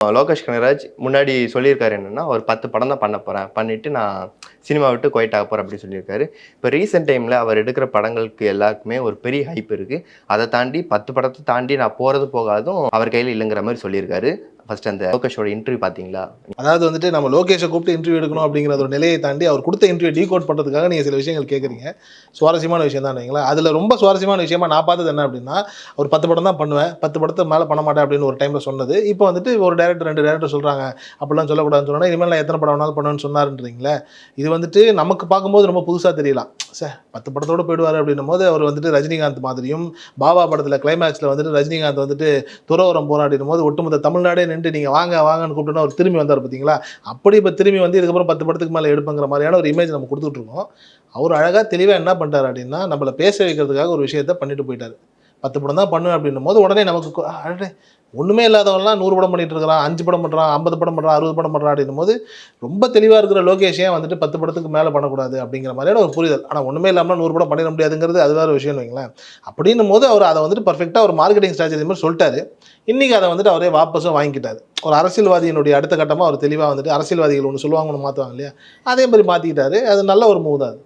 லோகேஷ் கனகராஜ் முன்னாடி சொல்லியிருக்காரு என்னன்னா, ஒரு 10 படம் தான் பண்ண போறேன். பண்ணிட்டு நான் சினிமா விட்டு குவைட் ஆக போறேன் அப்படின்னு சொல்லியிருக்காரு. இப்போ ரீசென்ட் டைம்ல அவர் எடுக்கிற படங்களுக்கு எல்லாருக்குமே ஒரு பெரிய ஹைப் இருக்கு. அத தாண்டி 10 படத்த தாண்டி நான் போறது போகாதும் அவர் கையில இல்லங்கிற மாரி சொல்லியிருக்காரு. ஃபர்ஸ்ட் அந்த லோகேஷோட இன்டர்வியூ பார்த்தீங்களா? அதாவது வந்துட்டு நம்ம லோகேஷை கூப்பிட்டு இன்டர்வியூ எடுக்கணும் அப்படிங்கிற ஒரு நிலையை தாண்டி அவர் கொடுத்த இன்டர்வியூ டீகோட் பண்ணுறதுக்காக நீங்கள் சில விஷயங்கள் கேட்குறீங்க. சுவாரஸ்யமான விஷயம் தான் வைங்களேன். அதில் ரொம்ப சுவாரஸ்யமான விஷயமா நான் பார்த்தது என்ன அப்படின்னா, ஒரு 10 படம் தான் பண்ணுவேன், 10 படத்துக்கு மேலே பண்ண மாட்டேன் அப்படின்னு ஒரு டைமில் சொன்னது. இப்போ வந்துட்டு ஒரு டேரக்டர் 2 டேரக்டர் சொல்கிறாங்க, அப்படிலாம் சொல்லக்கூடாதுன்னு சொன்னால் இனிமேல் நான் எத்தனை படம் வேணாலும் பண்ணுவேன்னு சொன்னாருன்றீங்களே. இது வந்துட்டு நமக்கு பார்க்கும்போது ரொம்ப புதுசாக தெரியலாம். சார் 10 படத்தோடு போயிடுவார் அப்படின்னும் போது அவர் வந்துட்டு ரஜினிகாந்த் மாதிரியும், பாபா படத்தில் கிளைமேக்ஸில் வந்துட்டு ரஜினிகாந்த் வந்துட்டு துறவரம் போராடிடும் போது ஒட்டுமொத்த தமிழ்நாடே நின்று நீங்கள் வாங்க வாங்கன்னு கூப்பிட்டுனா அவர் திரும்பி வந்தார் பார்த்தீங்களா. அப்படி இப்போ திரும்பி வந்து இதுக்கப்புறம் 10 படத்துக்கு மேலே எடுப்புங்கிற மாதிரியான ஒரு இமேஜ் நம்ம கொடுத்துட்டு இருக்கோம். அவர் அழகாக தெளிவாக என்ன பண்ணிட்டார் அப்படின்னா, நம்மளை பேச வைக்கிறதுக்காக ஒரு விஷயத்த பண்ணிட்டு போயிட்டார். 10 படம் தான் பண்ணுவேன் அப்படின்னும் போது உடனே நமக்கு அடே ஒன்றுமே இல்லாதவன்லாம் 100 படம் பண்ணிட்டு இருக்கிறான், 5 படம் பண்ணுறான், 50 படம் பண்ணுறான், 60 படம் பண்ணுறான் அப்படின்னும் போது ரொம்ப தெளிவாக இருக்கிற லோகேஷ் ஏன் வந்துட்டு 10 படத்துக்கு மேலே பண்ணக்கூடாது அப்படிங்கிற மாதிரியான ஒரு புரிதல். ஆனால் ஒன்றுமே இல்லாமல் 100 படம் பண்ணிட முடியாதுங்கிறது அது வேறு விஷயம்னு வைங்களேன். அப்படின்னும் போது அவர் அதை வந்துட்டு பர்ஃபெக்டாக ஒரு மார்க்கெட்டிங் ஸ்ட்ராட்டஜி மாதிரி சொல்லிட்டாரு. இன்றைக்கி அதை வந்துட்டு அவரே வாபஸும் வாங்கிக்கிட்டாரு. ஒரு அரசியல்வாதியினுடைய அடுத்த கட்டமாக அவர் தெளிவாக வந்துட்டு அரசியல்வாதிகள் ஒன்று சொல்லுவாங்க ஒன்று மாற்றுவாங்க இல்லையா, அதே மாதிரி மாற்றிக்கிட்டாரு. அது நல்ல ஒரு மூவ் தான் அது.